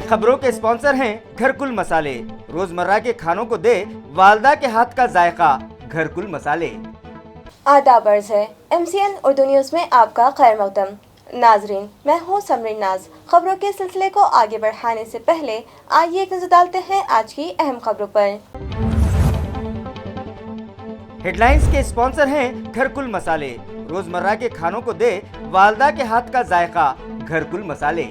खबरों के स्पॉन्सर हैं घरकुल मसाले। रोजमर्रा के खानों को दे वालदा के हाथ का जायका, घरकुल मसाले। आदाब अर्ज़ है MCN उर्दू न्यूज़ में आपका खैर मक़दम। नाजरीन, मैं हूँ समरीन नाज। खबरों के सिलसिले को आगे बढ़ाने से पहले आइए एक नजर डालते हैं आज की अहम खबरों पर। हेडलाइंस के स्पॉन्सर हैं घरकुल मसाले। रोजमर्रा के खानों को दे वालदा के हाथ का जायका, घरकुल मसाले।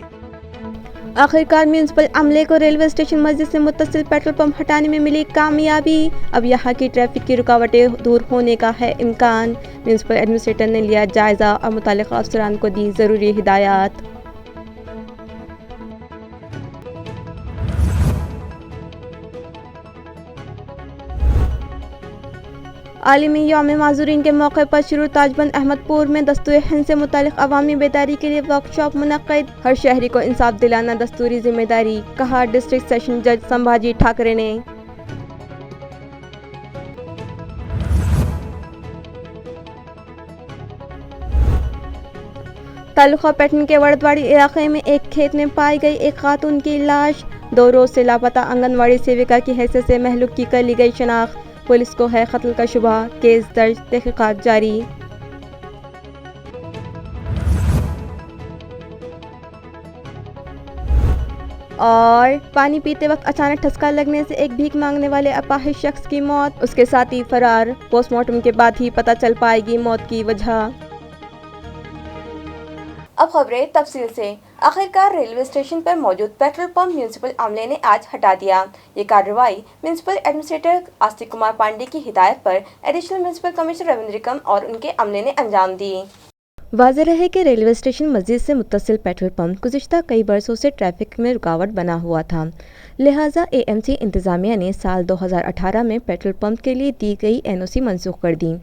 आखिरकार म्यूनसिपल अमले को रेलवे स्टेशन मस्जिद से मुत्तसिल पेट्रोल पंप हटाने में मिली कामयाबी। अब यहाँ की ट्रैफिक की रुकावटें दूर होने का है इम्कान। म्यूनसिपल एडमिनिस्ट्रेटर ने लिया जायजा और मुताल्लिक़ा अफसरान को दी ज़रूरी हिदायत। आलमी यौम माज़ूरीन के मौके पर शुरू ताजबंद अहमदपुर में दस्तूर हिंद से मुतालिक अवामी बेदारी के लिए वर्कशॉप मुनक़्क़िद। हर शहरी को इंसाफ दिलाना दस्तूरी जिम्मेदारी, कहा डिस्ट्रिक्ट सेशन जज संभाजी ठाकरे ने। तालुका पैटर्न के वड़दवाड़ी इलाके में एक खेत में पाई गई एक खातून की लाश। 2 रोज से लापता आंगनवाड़ी सेविका की हैसियत से महलूक की कर ली गई शनाख्त। पुलिस को है कत्ल का शुबा, केस दर्ज, तहकीकात जारी। और पानी पीते वक्त अचानक ठसका लगने से एक भीख मांगने वाले अपाहिज शख्स की मौत, उसके साथी फरार। पोस्टमार्टम के बाद ही पता चल पाएगी मौत की वजह। अब खबरें तफसील से। आखिरकार रेलवे स्टेशन पर मौजूद पेट्रोल पंप म्यूनसिपल अमले ने आज हटा दिया। ये कार्रवाई म्यूनसिपल एडमिनिस्ट्रेटर आस्तिक कुमार पांडे की हिदायत पर additional municipal commissioner Ravindra Nikam और उनके अमले ने अंजाम दी। वाज़ेह रहे कि रेलवे स्टेशन मस्जिद से मुत्तसिल पेट्रोल पंप गुज़िश्ता कई बरसों से ट्रैफिक में रुकावट बना हुआ था। लिहाजा AMC इंतज़ामिया ने साल 2018 में पेट्रोल पंप के लिए दी गई NOC मनसूख कर दी।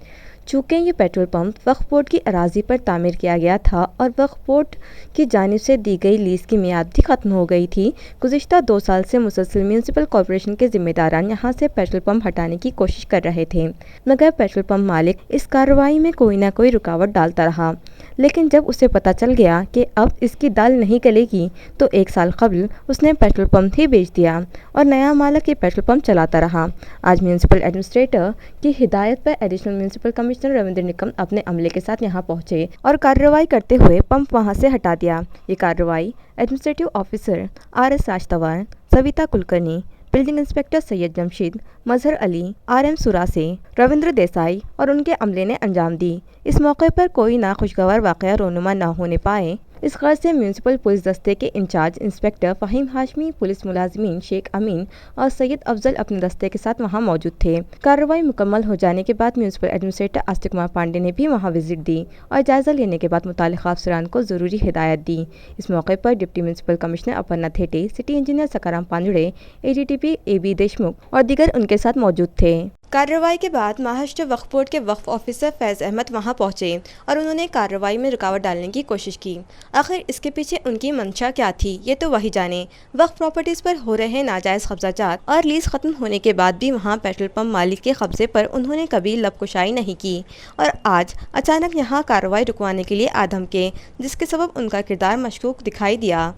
चूँकि ये पेट्रोल पंप वक्फ बोर्ड की अराजी पर तामीर किया गया था और वक्फ बोर्ड की जानिब से दी गई लीज़ की मियाद भी ख़त्म हो गई थी, गुज़िश्ता 2 साल से मुसलसल म्यूनसिपल कॉरपोरेशन के ज़िम्मेदारान यहाँ से पेट्रोल पंप हटाने की कोशिश कर रहे थे, मगर पेट्रोल पंप मालिक इस कार्रवाई में कोई ना कोई रुकावट डालता रहा। लेकिन जब उसे पता चल गया कि अब इसकी दाल नहीं गलेगी, तो 1 साल कबल उसने पेट्रोल पंप ही बेच दिया और नया मालिक ये पेट्रोल पंप चलाता रहा। आज म्यूनसिपल एडमिनिस्ट्रेटर की हिदायत पर additional municipal commissioner Ravindra Nikam अपने अमले के साथ यहाँ पहुँचे और कार्रवाई करते हुए पंप वहाँ से हटा दिया। ये कार्रवाई administrative officer RS Rajatwar, Savita Kulkarni, building inspector Syed Jamshid, Mazhar Ali, RM Surase, Ravindra Desai और उनके अमले ने अंजाम दी। इस मौके पर कोई नाखुशगवार वाक़या रोनुमा न होने पाए, इस गर्ज से म्यूनसिपल पुलिस दस्ते के incharge inspector Fahim Hashmi, police मुलाजिमीन शेख अमीन और सैयद अफजल अपने दस्ते के साथ वहां मौजूद थे। कार्रवाई मुकम्मल हो जाने के बाद म्यूनसिपल एडमिनिस्ट्रेटर आस्तिक कुमार पांडे ने भी वहां विजिट दी और जायज़ा लेने के बाद मुताल्लिक़ा अफसरान को ज़रूरी हिदायत दी। इस मौके पर deputy municipal commissioner Aparna Thete, city engineer Sakaram Panjude, ADTP AB Deshmukh और दीगर उनके साथ मौजूद थे। कार्रवाई के बाद महाराष्ट्र वक्फ बोर्ड के वक्फ ऑफिसर फैज़ अहमद वहां पहुंचे और उन्होंने कार्रवाई में रुकावट डालने की कोशिश की। आखिर इसके पीछे उनकी मंशा क्या थी, ये तो वही जाने। वक्फ प्रॉपर्टीज़ पर हो रहे नाजायज़ कब्जाजात और लीज ख़त्म होने के बाद भी वहां पेट्रोल पंप मालिक के कब्जे पर उन्होंने कभी लबकुशाई नहीं की और आज अचानक यहाँ कार्रवाई रुकवाने के लिए आ धमके, जिसके सबब उनका किरदार मशकूक दिखाई दिया।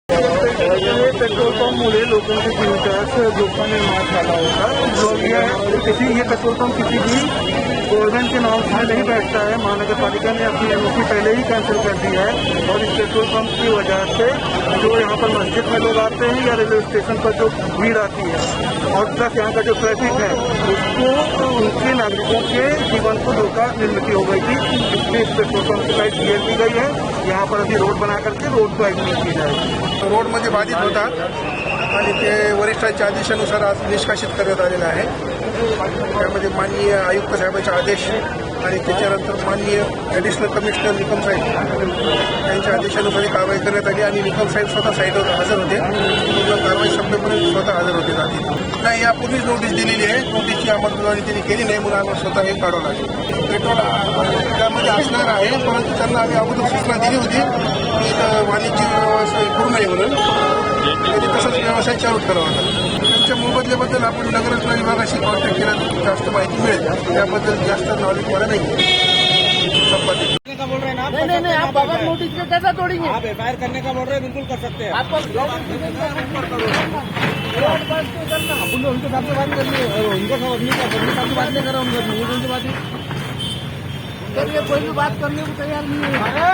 पेट्रोल पंपमुळे लोकांच्या जीवितास धोका निर्माण झाला होता। ये पेट्रोल पंप किसी भी गवर्नमेंट के नाम से नहीं बैठता है। महानगर पालिका ने अपनी NOC पहले ही कैंसिल कर दी है और इस पेट्रोल पंप की वजह से जो यहाँ पर मस्जिद में लोग आते हैं या रेलवे स्टेशन पर जो भीड़ आती है और प्लस यहाँ का जो ट्रैफिक है उसको उनके नागरिकों के जीवन को धोखा निर्मित हो गई थी। इसलिए इस पेट्रोल पंप की लाइट क्लियर की गई है। यहाँ पर अभी रोड बना करके रोड को एक्टिव की जाएगी। रोडमध्ये बाधित होता आणि ते वरिष्ठांच्या आदेशानुसार आज निष्कासित करण्यात आलेलं आहे। त्यामध्ये माननीय आयुक्त साहेबांचे आदेश आणि त्याच्यानंतर माननीय ॲडिशनल कमिशनर निकम साहेब यांच्या आदेशानुसार कारवाई करण्यात आली आणि निकम साहेब स्वतः साईटवर हजर होते। कारवाई संपेपर्यंत स्वतः हजर होते जाते नाही। यापूर्वीच नोटीस दिलेली आहे, नोटीसची अंमलबजावणी त्यांनी केली नाही म्हणून आम्हाला स्वतः हे काढवलं आहे। पेट्रोल त्यामध्ये असणार आहे, परंतु त्यांना आम्ही अगोदर सूचना दिली होती की वाणिज्य व्यवसाय करू नये म्हणून, त्यांनी तसंच व्यवसाय चालू करावा। त्यांच्या मोबदल्याबद्दल आपण नगररचना विभागाशी कॉन्टॅक्ट केला तर जास्त माहिती मिळेल, त्याबद्दल जास्त नॉलेज मला नाही। नहीं, आप बगैर नोटिस के कैसे तोड़ेंगे? आप एफआईआर करने का बोल रहे हैं, बिल्कुल कर सकते हैं। आपको उनके साथ से बात करनी है, उनको साथ से बात नहीं कर रहा हूँ, उनकी बात करिए, कोई भी बात करने को तैयार नहीं है।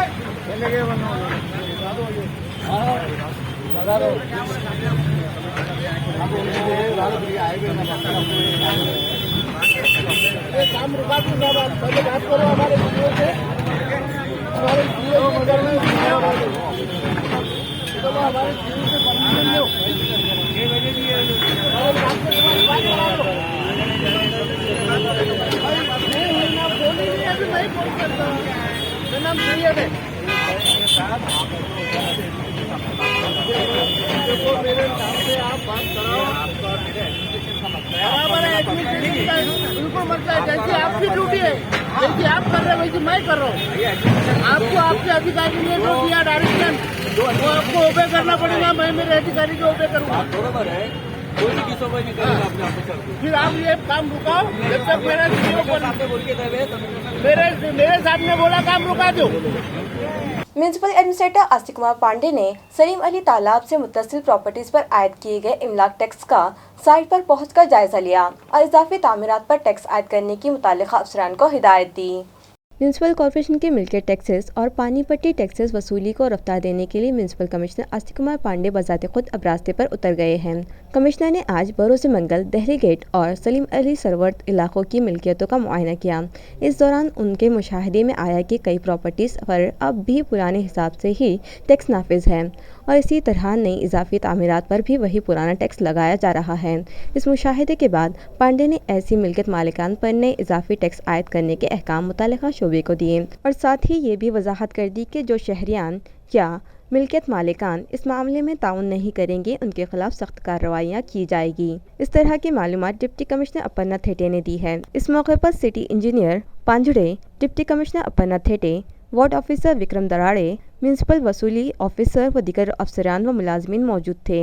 ये काम रुका दो साहब, पहले बात करो हमारे सीओ से, हमारे सीओ को करना है, चलो हमारे सीओ से परमिशन लो, और बात के बाद बात करा दो। नहीं, ना फोन ही नहीं है, अभी नहीं फोन करता, मेरा नाम सैयद है। देखो मेरे नाम से आप बात कराओ, बराबर है, एडमिनिस्ट्रेशन का बिल्कुल मतलब है, जैसे आपकी ड्यूटी है, जैसे आप कर रहे हैं वैसे मैं कर रहा हूँ। आपको आपके अधिकारी ने जो दिया डायरेक्शन, वो आपको ओबे करना पड़ेगा, मैं मेरे अधिकारी को ओबे करूँगा। बरोबर है, कोई भी किसी को नहीं करेगा अपने आप को। फिर आप ये काम रुकाओ, जब तक मेरा बोल के गए, मेरे सामने बोला काम रुका दो। म्यूनिसिपल एडमिनिस्ट्रेटर आस्तिक कुमार पांडे ने सलीम अली तालाब से मुत्तसिल प्रॉपर्टीज पर आयद किए गए इमलाक टैक्स का साइट पर पहुंचकर जायजा लिया और इजाफी तामीरात पर टैक्स आयद करने की मुताल्लिका अफसरान को हिदायत दी। म्यूनसिपल कॉर्पोरेशन के मिल्कियत टैक्सेस और पानी पट्टी टैक्सेस वसूली को रफ्तार देने के लिए म्यूनसिपल कमिश्नर आस्तिक कुमार पांडे बजाते खुद अब रास्ते पर उतर गए हैं। कमिश्नर ने आज बरोज़ मंगल, दहली गेट और सलीम अली सरवर्द इलाकों की मिल्कियतों का मुआयना किया। इस दौरान उनके मुशाहिदे में आया कि कई प्रॉपर्टीज़ पर अब भी पुराने हिसाब से ही टैक्स नाफिज है और इसी तरह नई इजाफी तामीरात पर भी वही पुराना टैक्स लगाया जा रहा है। इस मुशाहिदे के बाद पांडे ने ऐसी मिल्कियत मालिकान पर नए इजाफी टैक्स आयद करने के अहकाम मुतालिका शोबे को दिए और साथ ही ये भी वजाहत कर दी कि जो शहरियान या मिल्कियत मालिकान इस मामले में ताउन नहीं करेंगे उनके खिलाफ सख्त कार्रवाइयाँ की जाएगी। इस तरह की मालूमात डिप्टी कमिश्नर अपर्णा थेटे ने दी है। इस मौके पर city engineer Panjude, deputy commissioner Aparna Thete, ward officer Vikram Darade, municipal वसूली ऑफिसर व दीगर अफसरान व मुलाजमीन मौजूद थे।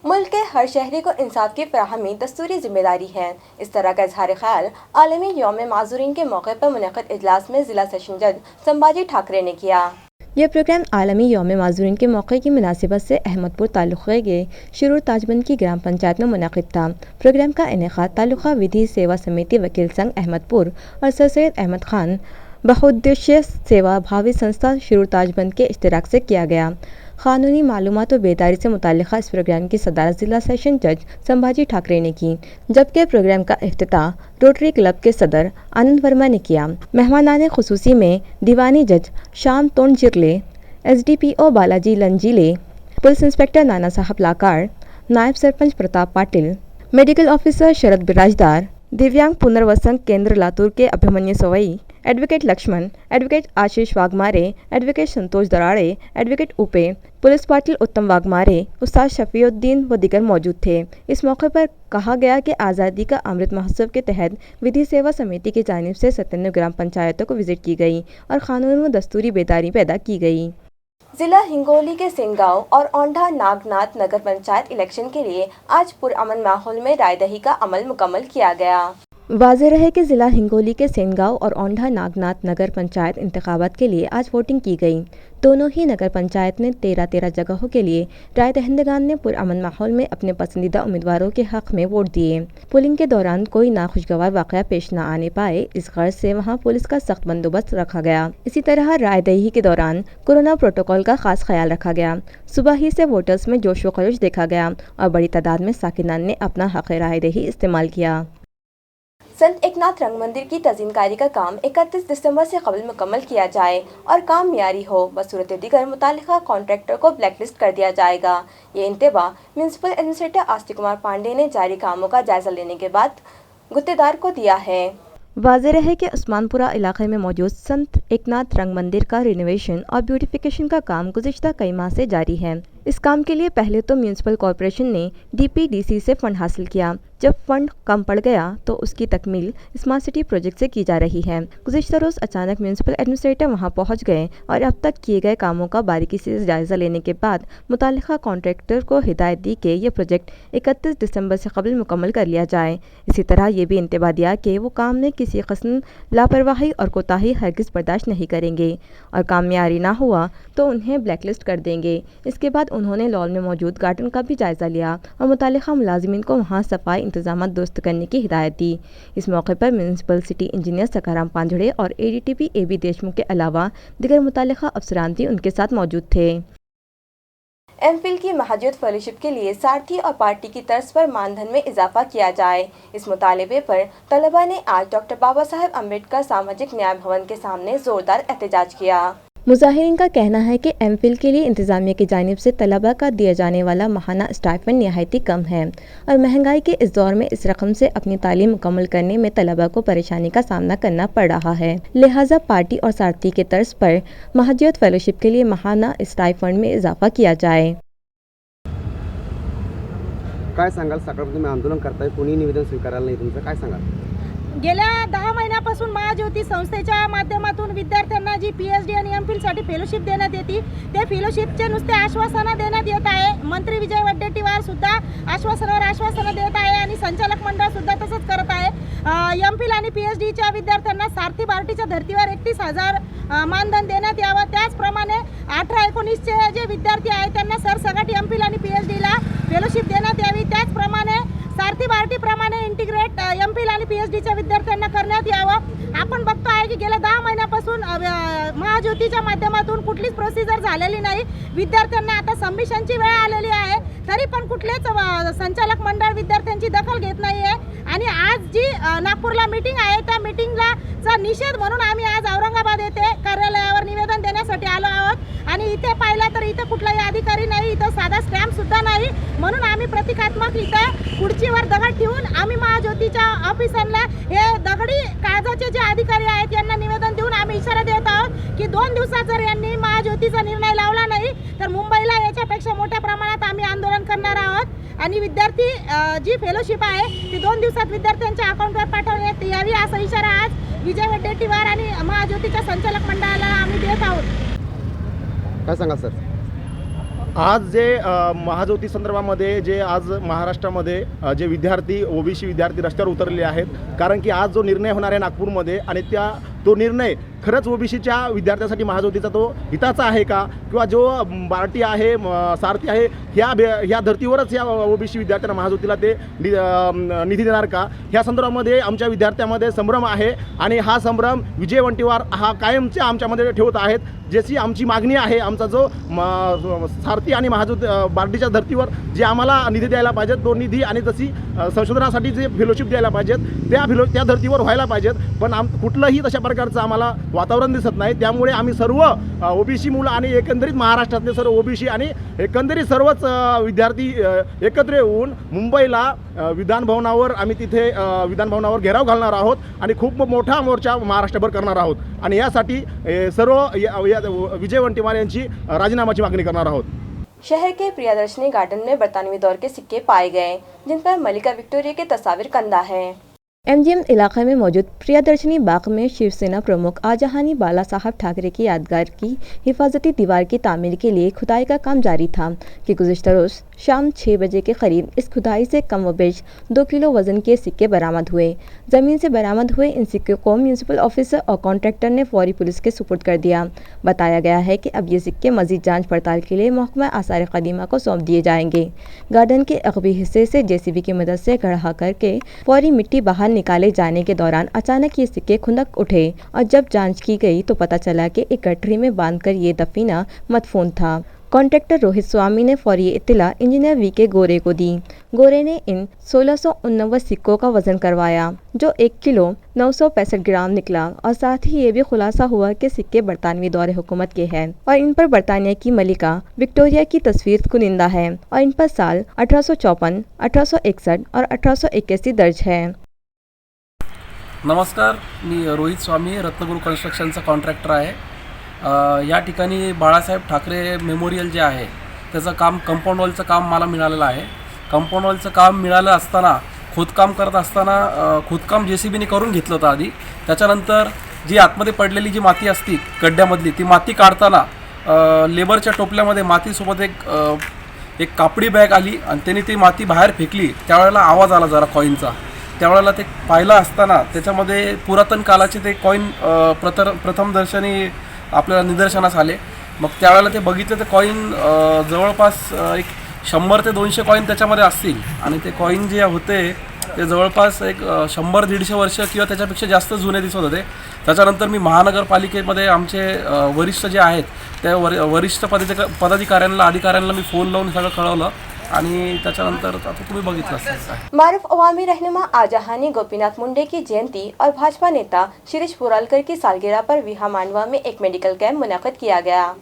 मुल्क के हर शहरी को इंसाफ की फराहमी दस्तूरी जिम्मेदारी है। इस तरह का इजहार ख्याल आलमी यौम माजूरीन के मौके पर मुनक़िद इजलास में जिला सेशन जज संभाजी ठाकरे ने किया। यह प्रोग्राम आलमी यौम माजूरीन के मौके की मुनासिबत से अहमदपुर तालुक़े के शुरू ताजबंद की ग्राम पंचायत में मुनक़िद था। प्रोग्राम का इनेकाद तालुका विधि सेवा समिति वकील संघ अहमदपुर और सर सैयद अहमद खान बहुउद्देश्य सेवा भावी संस्था शुरू ताजबंद के इश्तिराक से किया गया। कानूनी मालूमात और बेदारी से मुताल्लिक़ इस प्रोग्राम की सदारत जिला सेशन जज संभाजी ठाकरे ने की, जबकि प्रोग्राम का इफ्तिताह रोटरी क्लब के सदर आनंद वर्मा ने किया। मेहमानाने खुसूसी में दीवानी जज शाम तोन जिरले, SDPO बालाजी लंजीले, पुलिस इंस्पेक्टर नाना साहब लाकार, नायब सरपंच प्रताप पाटिल, मेडिकल ऑफिसर शरद बिराजदार, दिव्यांग पुनर्वसन केंद्र लातूर के अभिमन्यु सवई, एडवोकेट लक्ष्मण, एडवोकेट आशीष वाघमारे, एडवोकेट संतोष दराड़े, एडवोकेट उपे, पुलिस पाटिल उत्तम वाघमारे, उस्ताद शफीउद्दीन व दीगर मौजूद थे। इस मौके पर कहा गया कि आज़ादी का अमृत महोत्सव के तहत विधि सेवा समिति की जानिब से 97 ग्राम पंचायतों को विजिट की गई और कानून व दस्तूरी बेदारी पैदा की गई। जिला हिंगोली के सेनगांव और औंढा नागनाथ नगर पंचायत इलेक्शन के लिए आज पुरअमन माहौल में रायदही का अमल मुकम्मल किया गया। वाज़ेह रहे कि ज़िला हिंगोली के सेनगांव और औंढा नागनाथ नगर पंचायत इंतखाबात के लिए आज वोटिंग की गई। दोनों ही नगर पंचायत ने 13 जगहों के लिए राय दहिंदगान ने पुरअमन माहौल में अपने पसंदीदा उम्मीदवारों के हक में वोट दिए। पोलिंग के दौरान कोई नाखुशगवार वाक़या पेश न आने पाए, इस गर्ज से वहां पुलिस का सख्त बंदोबस्त रखा गया। इसी तरह राय दही के दौरान कोरोना प्रोटोकॉल का खास ख्याल रखा गया। सुबह ही से वोटर्स में जोश व खरोश देखा गया और बड़ी तादाद में साकिनान ने अपना हक राय दही इस्तेमाल किया। संत एकनाथ रंग मंदिर की तज़ीनकारी का काम 31 दिसंबर से कबल मुकम्मल किया जाए और काम मियारी हो बसूरत दीगर मुतालिका कॉन्ट्रैक्टर को ब्लैकलिस्ट कर दिया जाएगा। ये इंतबा म्यूनसिपल एडमिनिस्ट्रेटर आस्तिक कुमार पांडे ने जारी कामों का जायजा लेने के बाद गुत्तेदार को दिया है। वाज़ेह रहे कि उस्मानपुरा इलाके में मौजूद संत एकनाथ रंग मंदिर का रिनोवेशन और ब्यूटिफिकेशन का काम गुज़िश्ता कई माह से जारी है। इस काम के लिए पहले तो म्यूनिसिपल कॉरपोरेशन ने DPDC से फंड हासिल किया। जब फंड कम पड़ गया तो उसकी तकमील स्मार्ट सिटी प्रोजेक्ट से की जा रही है। गुज़िश्ता रोज़ अचानक म्यूनिसिपल एडमिनिस्ट्रेटर वहां पहुंच गए और अब तक किए गए कामों का बारीकी से जायज़ा लेने के बाद मुताल्लिका कॉन्ट्रैक्टर को हिदायत दी कि यह प्रोजेक्ट 31 दिसंबर से कबल मुकम्मल कर लिया जाए। इसी तरह ये भी इंतबाह दिया कि वो काम में किसी किस्म लापरवाही और कोताही हरगिज़ बर्दाश्त नहीं करेंगे और काम मेयारी ना हुआ तो उन्हें ब्लैकलिस्ट कर देंगे। इसके बाद उन्होंने लॉन में मौजूद गार्डन का भी जायज़ा लिया और मुताल्लिका मुलाजिमीन को वहाँ सफाई इंतजाम दुरुस्त करने की हिदायत दी। इस मौके पर म्यूनिसिपल सिटी इंजीनियर सकाराम पांझड़े और ADTP AB देशमुख के अलावा दीगर मुताल्लिका अफसरान भी उनके साथ मौजूद थे। MPhil की महाजूत फेलोशिप के लिए सारथी और पार्टी की तर्ज पर मानधन में इजाफा किया जाए, इस मुतालबे पर तलबा ने आज डॉक्टर बाबा साहेब अम्बेडकर सामाजिक न्याय भवन के सामने जोरदार एहतजाज किया। मुजाहिरीन का कहना है कि MPhil के लिए इंतज़ामिया की जानिब से तलबा का दिया जाने वाला माहाना स्टाइपेंड निहायती कम है और महंगाई के इस दौर में इस रकम से अपनी तालीम मुकम्मल करने में तलबा को परेशानी का सामना करना पड़ रहा है। लिहाजा पार्टी और सारथी के तर्ज पर महाजियत फेलोशिप के लिए माहाना स्टाइपेंड में इजाफा किया जाए। काय सांगाल? सकाळपासून तुम्ही आंदोलन करताय, कोणी निवेदन स्वीकारायला नाही तुमचं, काय सांगाल? गेल्या 10 महिन्यापासून महाज्योती संस्थेच्या माध्यमातून विद्यार्थ्यांना जी PhD आणि MPhil साठी फेलोशिप देण्यात येते, त्या फेलोशिपचे नुसते आश्वासनं देण्यात येत आहे। मंत्री विजय वडेट्टीवार सुद्धा आश्वासनावर आश्वासनं देत आहे आणि संचालक मंडळ सुद्धा तसंच करत आहे। MPhil आणि PhDच्या विद्यार्थ्यांना सारथी बार्टीच्या धर्तीवर 31,000 मानधन देण्यात यावं। त्याचप्रमाणे 18-19 चे जे विद्यार्थी आहेत त्यांना सरसकट MPhil आणि PhDला फेलोशिप देण्यात यावी। त्याचप्रमाणे सारथी बार्टीप्रमाणे इंटिग्रेट MPhil आणि PhDच्या विद्यार्थ्यांना करण्यात यावं। आपण बघतो आहे की गेल्या 10 महिन्यापासून महाज्योतीच्या माध्यमातून कुठलीच प्रोसिजर झालेली नाही। विद्यार्थ्यांना आता सबमिशनची वेळ आलेली आहे, तरी पण कुठलेच संचालक मंडळ विद्यार्थ्यांची दखल घेत नाहीये आणि आज जी नागपूरला मीटिंग आहे त्या मीटिंगला निषेध म्हणून आम्ही आज औरंगाबाद येथे कार्यालयावर निवेदन देण्यासाठी आलो आहोत आणि इथे पाहिलं तर इथे कुठलाही अधिकारी नाही, इथं साधा स्टॅम्प सुद्धा नाही, म्हणून आम्ही प्रतिकात्मक इथं खुर्चीवर दगड ठेवून आम्ही महाज्योतीच्या ऑफिसरला हे दगडी कागदाचे जे अधिकारी आहेत यांना निवेदन देऊन आम्ही इशारा देत आहोत की 2 दिवसात जर यांनी महाज्योतीचा निर्णय लावला नाही तर मुंबईला याच्यापेक्षा मोठ्या प्रमाणात आम्ही आंदोलन करणार आहोत आणि विद्यार्थी जी फेलोशिप आहे ती 2 दिवसात विद्यार्थ्यांच्या अकाउंटवर पाठवण्यात यावी असा इशारा आज विजय वडेट्टीवार आणि महाज्योतीच्या संचालक मंडळाला आम्ही देत आहोत। काय सांगाल सर? आज जे महाज्योती संदर्भामध्ये जे आज महाराष्ट्रामध्ये जे विद्यार्थी OBC विद्यार्थी रस्त्यावर उतरले आहेत, कारण की आज जो निर्णय होणार आहे नागपूरमध्ये आणि तो निर्णय खरंच OBCच्या विद्यार्थ्यांसाठी महाज्योतीचा तो हिताचा आहे का, किंवा जो बार्टी आहे सारथी आहे ह्या धर्तीवरच या OBC विद्यार्थ्यांना महाज्योतीला ते निधी देणार का, ह्या संदर्भामध्ये आमच्या विद्यार्थ्यांमध्ये संभ्रम आहे आणि हा संभ्रम विजय वडेट्टीवार हा कायमच्या आमच्यामध्ये ठेवत आहेत। जशी आमची मागणी आहे, आमचा जो सारथी आणि महाज्योती बार्टीच्या धर्तीवर जे आम्हाला निधी द्यायला पाहिजेत तो निधी आणि जशी संशोधनासाठी जे फेलोशिप द्यायला पाहिजेत त्या धर्तीवर व्हायला पाहिजेत, पण कुठलंही तशा प्रकारचं आम्हाला वातावरण दिसत नाही। त्यामुळे आम्ही सर्व OBC मुलं आणि एकंदरीत महाराष्ट्रातले सर्व OBC आणि एकंदरीत सर्वच विद्यार्थी एकत्र येऊन मुंबईला विधान भवनावर आम्ही तिथे विधान भवनावर घेराव घालणार आहोत आणि खूप मोठा मोर्चा महाराष्ट्रभर करणार आहोत आणि यासाठी सर्व विजय वडेट्टीवार यांची राजीनामाची मागणी करणार आहोत। शहर के प्रियदर्शनी गार्डन में बरतानवी दौर के सिक्के पाए गए जिन पर मलिका विक्टोरिया के तस्वीर कंधा है। MGM इलाके में मौजूद प्रियदर्शनी बाग में शिवसेना प्रमुख आजहानी बाला साहब ठाकरे की यादगार की हिफाजती दीवार की तामीर के लिए खुदाई का काम जारी था कि गुज़िश्ता रोज़ शाम 6 बजे के करीब इस खुदाई से कम व बेश 2 किलो वजन के सिक्के बरामद हुए। ज़मीन से बरामद हुए इन सिक्कों को म्यूनिसिपल ऑफिसर और कॉन्ट्रैक्टर ने फौरी पुलिस के सुपुर्द कर दिया। बताया गया है कि अब ये सिक्के मजीद जाँच पड़ताल के लिए महकमा आसार कदीमा को सौंप दिए जाएंगे। गार्डन के अगबी हिस्से से JCB की मदद से गड्ढा करके फौरी मिट्टी बाहर निकाले जाने के दौरान अचानक ये सिक्के खुंदक उठे और जब जांच की गई तो पता चला कि एक गठरी में बांधकर ये दफीना मदफून था। कॉन्ट्रैक्टर रोहित स्वामी ने फौरी इत्तला इंजीनियर VK गोरे को दी। गोरे ने इन 1689 सिक्कों का वजन करवाया जो 1 किलो 965 ग्राम निकला और साथ ही ये भी खुलासा हुआ कि सिक्के बरतानवी दौरे हुकूमत के हैं और इन पर बरतानिया की मलिका विक्टोरिया की तस्वीर कुनिंदा है और इन पर साल 1854, 1861 और 1881 दर्ज है। नमस्कार, मी रोहित स्वामी रत्नगुरू कन्स्ट्रक्शनचा कॉन्ट्रॅक्टर आहे। या ठिकाणी बाळासाहेब ठाकरे मेमोरियल जे आहे त्याचं काम कंपाऊंड वॉलचं काम मला मिळालेलं आहे. कंपाऊंड वॉलचं काम मिळालं असताना खोदकाम करत असताना खोदकाम JCBने करून घेतलं होतं आधी. त्याच्यानंतर जी आतमध्ये पडलेली जी माती असती गड्ड्यामधली ती माती काढताना लेबरच्या टोपल्यामध्ये मातीसोबत एक कापडी बॅग आली आणि त्यांनी ती माती बाहेर फेकली. त्यावेळेला आवाज आला जरा कॉईनचा. त्यावेळेला ते पाहिलं असताना त्याच्यामध्ये पुरातन कालाचे ते कॉईन प्रथम दर्शनी आपल्याला निदर्शनास आले. मग त्यावेळेला ते बघितलं ते कॉईन जवळपास एक 100 ते 200 कॉईन त्याच्यामध्ये असतील आणि ते कॉईन जे होते ते जवळपास एक 100-150 वर्ष किंवा त्याच्यापेक्षा जास्त जुने दिसत होते. त्याच्यानंतर मी महानगरपालिकेमध्ये आमचे वरिष्ठ जे आहेत त्या वरिष्ठ पदाधिकाऱ्यांना अधिकाऱ्यांना मी फोन लावून सगळं कळवलं आणि त्याच्यानंतर आता तुम्ही बघितलं असेल. मारूफ अवामी रहनुमा आजहानी गोपीनाथ मुंडे की जयंती और भाजपा नेता शिरीष बोरालकर की सालगिरह पर विहा मांडवा में एक मेडिकल कैंप मुनाकिद किया गया।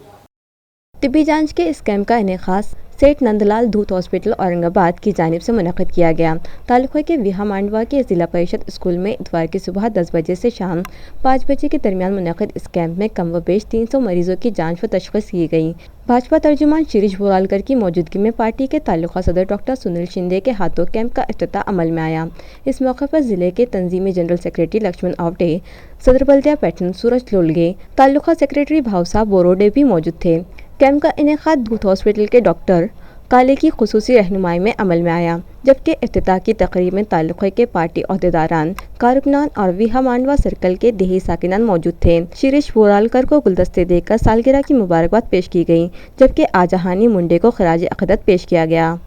तिब्बी जांच के इस कैंप का इनेकास सेठ नंदलाल धूत हॉस्पिटल औरंगाबाद की जानिब से मुनक़िद किया गया। तालुक़े के विहा मांडवा के ज़िला परिषद स्कूल में इतवार की सुबह 10 बजे से शाम 5 बजे के दरमियान मुनक़िद इस कैंप में कम व बेश 300 मरीजों की जांच व तशख़ीस की गई। भाजपा तर्जुमान शिरीष बोरालकर की मौजूदगी में पार्टी के तालुका सदर डॉक्टर सुनील शिंदे के हाथों कैंप का इफ्तिताह अमल में आया। इस मौके पर ज़िले के तंजीमी जनरल सेक्रेटरी लक्ष्मण आवटे, सदर बल्दिया पैटर्न सूरज लोलगे, तालुका सेक्रेटरी भावसा बोरोडे भी मौजूद थे। कैंप का इनेकाद धूत हॉस्पिटल के डॉक्टर काले की खुसूसी रहनुमाई में अमल में आया, जबकि इफ्तिताह की तकरीब में तालुक़े के पार्टी अहदेदारान, कारकुनान और विहा मांडवा सर्कल के देही साकिनान मौजूद थे। शिरीष बोरालकर को गुलदस्ते देकर सालगिरह की मुबारकबाद पेश की गई, जबकि आजहानी मुंडे को खराज अक़ीदत पेश किया गया।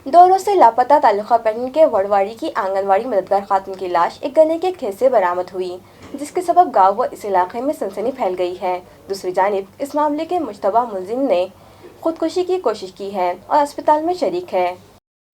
2 रोज से लापता तालुका पैटर्न के वड़वाड़ी की आंगनवाड़ी मददगार खातून की लाश एक गन्ने के खेत से बरामद हुई, जिसके सबब गाँव व इस इलाके में सनसनी फैल गई है। दूसरी जानिब इस मामले के मुश्तबा मुलजिम ने खुदकुशी की कोशिश की है और अस्पताल में शरीक है।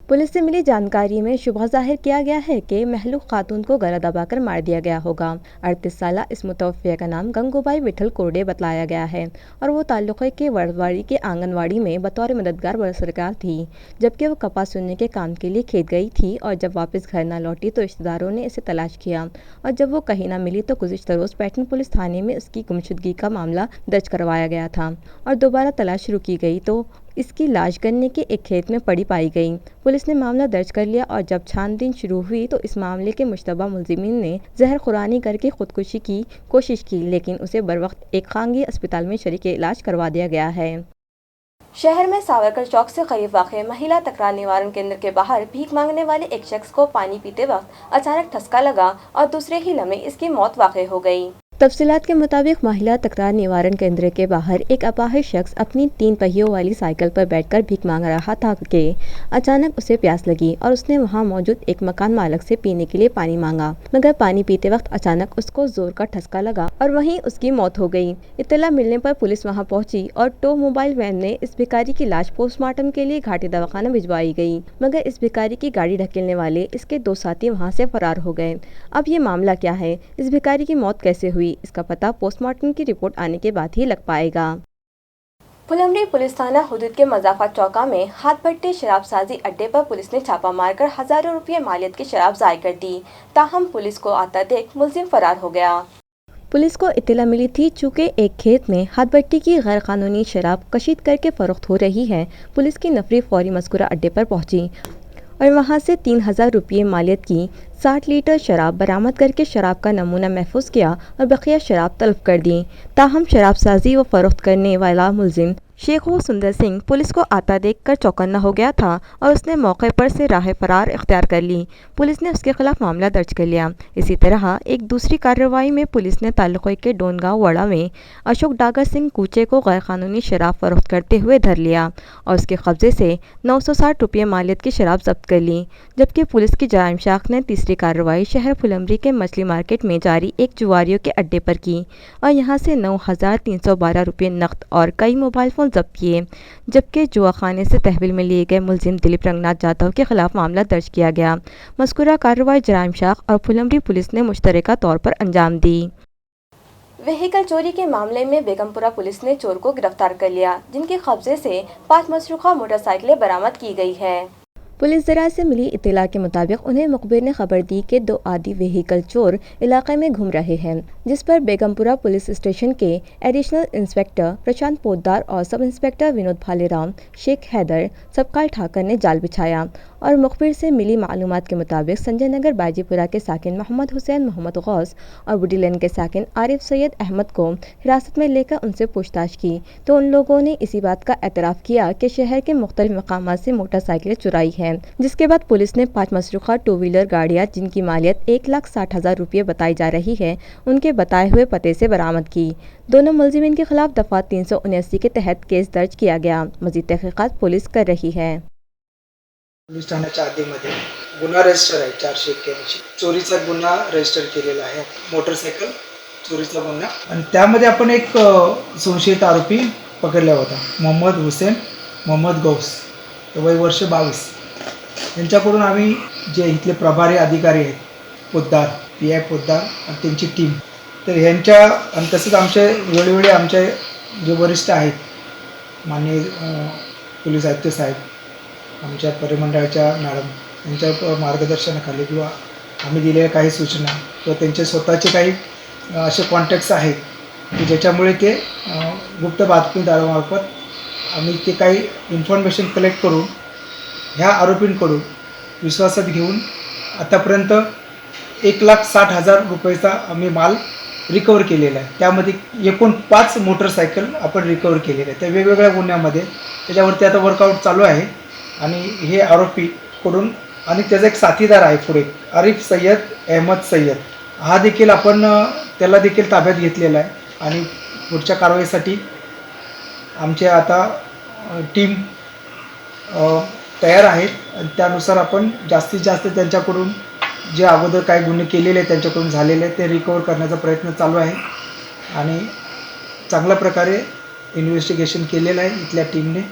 पुलिस से मिली जानकारी में शुबह जाहिर किया गया है कि महलूक खातून को गला दबाकर मार दिया गया होगा। 38 साला इस मुतवफ़्फ़िया का नाम गंगूबाई विठल कोरडे बतलाया गया है और वो ताल्लुक़े के वड़वाड़ी के आंगनवाड़ी में बतौर मददगार बरसरकार थी, जबकि वो कपास चुनने के काम के लिए खेत गई थी और जब वापस घर ना लौटी तो रिश्तेदारों ने इसे तलाश किया और जब वो कहीं ना मिली तो गुज़िश्ता रोज़ पैटर्न पुलिस थाने में उसकी गुमशुदगी का मामला दर्ज करवाया गया था और दोबारा तलाश शुरू की गई तो इसकी लाश गन्ने के एक खेत में पड़ी पाई गई। पुलिस ने मामला दर्ज कर लिया और जब छानबीन शुरू हुई तो इस मामले के मुश्तबा मुलजिमीन ने जहर खुरानी करके खुदकुशी की कोशिश की, लेकिन उसे बरवक्त एक खांगी अस्पताल में शरीक इलाज करवा दिया गया है। शहर में सावरकर चौक से करीब वाक़ महिला तकरार निवारण केंद्र के बाहर भीख मांगने वाले एक शख्स को पानी पीते वक्त अचानक ठसका लगा और दूसरे ही लम्हे इसकी मौत वाक़ हो गई। तफसीलात के मुताबिक महिला तकरार निवारण केंद्र के बाहर एक अपाहिज शख्स अपनी 3 पहियों वाली साइकिल पर बैठकर भीख मांग रहा था कि अचानक उसे प्यास लगी और उसने वहां मौजूद एक मकान मालिक से पीने के लिए पानी मांगा, मगर पानी पीते वक्त अचानक उसको जोर का ठसका लगा और वहीं उसकी मौत हो गई। इत्तला मिलने पर पुलिस वहां पहुंची और टो मोबाइल वैन ने इस भिखारी की लाश पोस्टमार्टम के लिए घाटी दवाखाना भिजवाई गई, मगर इस भिखारी की गाड़ी ढकेलने वाले इसके 2 साथी वहाँ से फरार हो गए। अब ये मामला क्या है, इस भिखारी की मौत कैसे हुई, इसका पता पोस्टमार्टम की रिपोर्ट आने के बाद ही लग पाएगा। फुलमरी पुलिस थाना हुदूद के मजाफत चौका में हाथ भट्टी शराबसाजी अड्डे पर पुलिस ने छापा मारकर हजारों रुपये मालियत की शराब ज़ाय कर दी। ताहम पुलिस को आता देख मुलजिम फरार हो गया। पुलिस को इत्तला मिली थी चूँकि एक खेत में हाथ भट्टी की गैर कानूनी शराब कशीद करके फरोख्त हो रही है। पुलिस की नफरी फौरी मज़कूरा अड्डे पर पहुंची और वहां से 3000 रुपये मालियत की 60 लीटर शराब बरामद करके शराब का नमूना महफूज किया और बकिया शराब तलब कर दी। ताहम शराबसाजी व फरोख्त करने वाला मुलजिम शेखू सुंदर सिंह पुलिस को आता देखकर चौकन्ना हो गया था और उसने मौके पर से राह फरार इख्तियार कर ली। पुलिस ने उसके खिलाफ मामला दर्ज कर लिया। इसी तरह एक दूसरी कार्रवाई में पुलिस ने ताल्लुक़े के डोनगांव वड़ा में अशोक डागर सिंह कूचे को गैरकानूनी शराब फरोख्त करते हुए धर लिया और उसके कब्जे से 960 रुपये मालियत की शराब जब्त कर ली। जबकि पुलिस की जराइम शाख ने तीसरी कार्रवाई शहर फुलमरी के मछली मार्केट में जारी एक जुआरियों के अड्डे पर की और यहाँ से 9312 रुपये नकद और कई मोबाइल फ़ोन जब्त किए। जबकि जुआखाने से तहवील में लिए गए मुलजिम दिलीप रंगनाथ जाधव के खिलाफ मामला दर्ज किया गया। मज़कूरा कार्रवाई जराइम शाख और फुलमरी पुलिस ने मुश्तरका तौर पर अंजाम दी। व्हीकल चोरी के मामले में बेगमपुरा पुलिस ने चोर को गिरफ्तार कर लिया, जिनके कब्जे से 5 मसरूखा मोटरसाइकिलें बरामद की गई है। पुलिस ज़रा से मिली इत्तला के मुताबिक उन्हें मुखबिर ने खबर दी कि 2 आदि व्हीकल चोर इलाके में घूम रहे हैं, जिस पर बेगमपुरा पुलिस स्टेशन के एडिशनल इंस्पेक्टर प्रशांत पोद्दार और सब इंस्पेक्टर विनोद भालेराम, शेख हैदर, सबकाल ठाकर ने जाल बिछाया और मुखबिर से मिली मालूमात के मुताबिक संजय नगर बाजीपुरा के साकिन मोहम्मद हुसैन मोहम्मद गौस और बुडी लेन के साकिन आरिफ सैयद अहमद को हिरासत में लेकर उनसे पूछताछ की तो उन लोगों ने इसी बात का एतराफ़ किया कि शहर के मुख्तलिफ मकामात से मोटरसाइकिलें चुराई हैं, जिसके बाद पुलिस ने 5 मसरूक़ा 2 व्हीलर गाड़ियाँ जिनकी मालियत 1,60,000 रुपये बताई जा रही है उनके बताए हुए पते से बरामद की। दोनों मुलजिमीन के खिलाफ दफ़ा 379 के तहत केस दर्ज किया गया। मज़ीद तहक़ीक़ात पुलिस कर रही है। पोलीस ठाण्याच्या हद्दीमध्ये गुन्हा रजिस्टर आहे 481 चोरीचा गुन्हा रजिस्टर केलेला आहे, मोटरसायकल चोरीचा गुन्हा, आणि त्यामध्ये आपण एक संशयित आरोपी पकडला होता, मोहम्मद हुसेन मोहम्मद गौस, वय वर्ष 22। यांच्याकडून आम्ही जे इथले प्रभारी अधिकारी आहेत पोद्दार PI पोद्दार आणि त्यांची टीम, तर ह्यांच्या आणि तसंच आमचे वेळोवेळी आमचे जे वरिष्ठ आहेत माननीय पोलीस आयुक्त साहेब, आमच्या परिमंडळाच्या मॅडम यांच्या मार्गदर्शनाखाली किंवा आम्ही दिलेल्या काही सूचना किंवा त्यांचे स्वतःचे काही असे कॉन्टॅक्ट्स आहेत की ज्याच्यामुळे ते गुप्त बातमीदारामार्फत आम्ही ते काही इन्फॉर्मेशन कलेक्ट करून ह्या आरोपींकडून विश्वासात घेऊन आतापर्यंत 1,60,000 रुपयाचा आम्ही माल रिकवर केलेला आहे। त्यामध्ये एकूण 5 मोटरसायकल आपण रिकवर केलेले आहे त्या वेगवेगळ्या गुन्ह्यामध्ये। त्याच्यावरती आता वर्कआउट चालू आहे आणि हे आरोपीकडून आणि त्याचा एक साथीदार आहे पुढे आरिफ सय्यद अहमद सय्यद, हा देखील आपण त्याला देखील ताब्यात घेतलेला आहे आणि पुढच्या कारवाईसाठी आमचे आता टीम तयार आहेत आणि त्यानुसार आपण जास्तीत जास्त त्यांच्याकडून जे अगोदर काही गुन्हे केलेले आहेत त्यांच्याकडून झालेले ते रिकवर करण्याचा प्रयत्न चालू आहे आणि चांगल्या प्रकारे इन्व्हेस्टिगेशन केलेलं आहे इथल्या टीमने।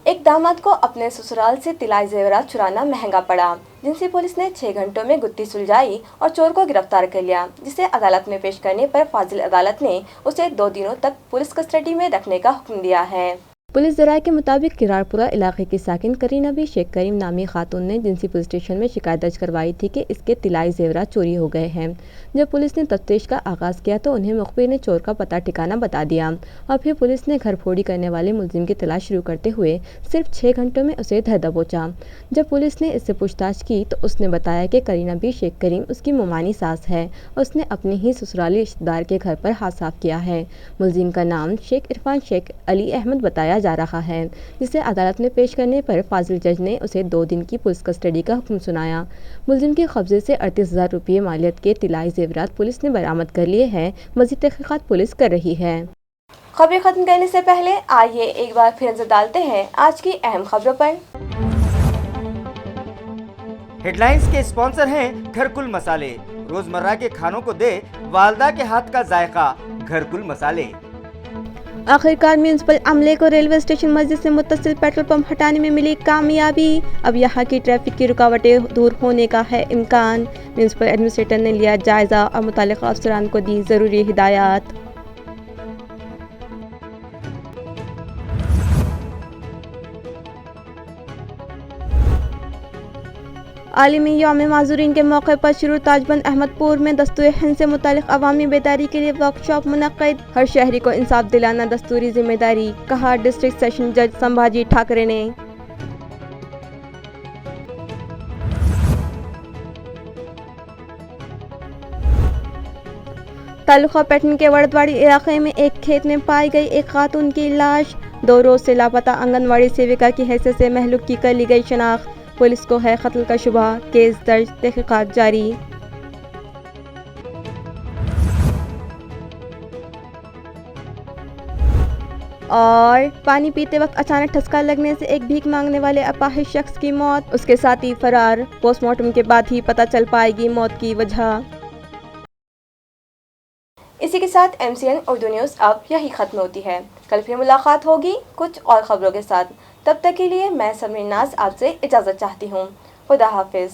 एक दामाद को अपने ससुराल से तिलाई जेवरात चुराना महंगा पड़ा, जिनसे पुलिस ने 6 घंटों में गुत्थी सुलझाई और चोर को गिरफ्तार कर लिया, जिसे अदालत में पेश करने पर फाजिल अदालत ने उसे 2 दिनों तक पुलिस कस्टडी में रखने का हुक्म दिया है। पुलिस ज़राए के मुताबिक किरारपुरा इलाके की साकिन करीना बी शेख करीम नामी खातून ने जिनसी पुलिस स्टेशन में शिकायत दर्ज करवाई थी कि इसके तिलाई जेवरात चोरी हो गए हैं। जब पुलिस ने तफ्तीश का आगाज़ किया तो उन्हें मुखबिर ने चोर का पता ठिकाना बता दिया और फिर पुलिस ने घर फोड़ी करने वाले मुलजिम की तलाश शुरू करते हुए सिर्फ 6 घंटों में उसे धर दबोचा। जब पुलिस ने इससे पूछताछ की तो उसने बताया कि करीना बी शेख करीम उसकी मुमानी सास है और उसने अपने ही ससुराली रिश्तेदार के घर पर हाथ साफ किया है। मुलजिम का नाम शेख इरफान शेख अली अहमद बताया जा रहा है, जिसे अदालत में पेश करने पर फाजिल जज ने उसे 2 दिन की पुलिस कस्टडी का हुक्म सुनाया। मुलजिम के कब्जे से 38,000 रुपये मालियत के तिलाई जेवरात पुलिस ने बरामद कर लिए हैं। मज़ीद तहक़ीक़ात पुलिस कर रही है। खबरें खत्म करने से पहले आइए एक बार फिर नजर डालते हैं आज की अहम खबरों पर। हेडलाइंस के स्पॉन्सर हैं घरकुल मसाले, रोजमर्रा के खानों को दे वालदा के हाथ का जायका घरकुल मसाले। आखिरकार म्यूनसिपल अमले को रेलवे स्टेशन मस्जिद से मुत्तसिल पेट्रोल पंप हटाने में मिली कामयाबी। अब यहां की ट्रैफिक की रुकावटें दूर होने का है इम्कान। म्यूनसिपल एडमिनिस्ट्रेटर ने लिया जायजा और मुताल्लिक़ा अफसरान को दी ज़रूरी हिदायत। आलमी यौम माज़ूरीन के मौके पर शुरू ताजबंद अहमदपुर में दस्तूर हिंद से मुतालिक अवामी बेदारी के लिए वर्कशॉप मुनक़्क़िद। हर शहरी को इंसाफ दिलाना दस्तूरी जिम्मेदारी, कहा डिस्ट्रिक्ट सेशन जज संभाजी ठाकरे ने। तालुका पैटर्न के वड़दवाड़ी इलाके में एक खेत में पाई गई एक खातून की लाश। 2 रोज से लापता आंगनवाड़ी सेविका की हैसियत से महलूक की कर ली गई शनाख्त। पुलिस को है कत्ल का शुबा, केस दर्ज, तहक़ीक़ात जारी। और पानी पीते वक्त अचानक ठसका लगने से एक भीख मांगने वाले अपाहिज शख्स की मौत, उसके साथी फरार। पोस्टमार्टम के बाद ही पता चल पाएगी मौत की वजह। इसी के साथ MCN उर्दू न्यूज़ अब यही खत्म होती है। कल फिर मुलाकात होगी कुछ और खबरों के साथ। तब तक के लिए मैं समरीन नाज आपसे इजाज़त चाहती हूँ। खुदा हाफिज़।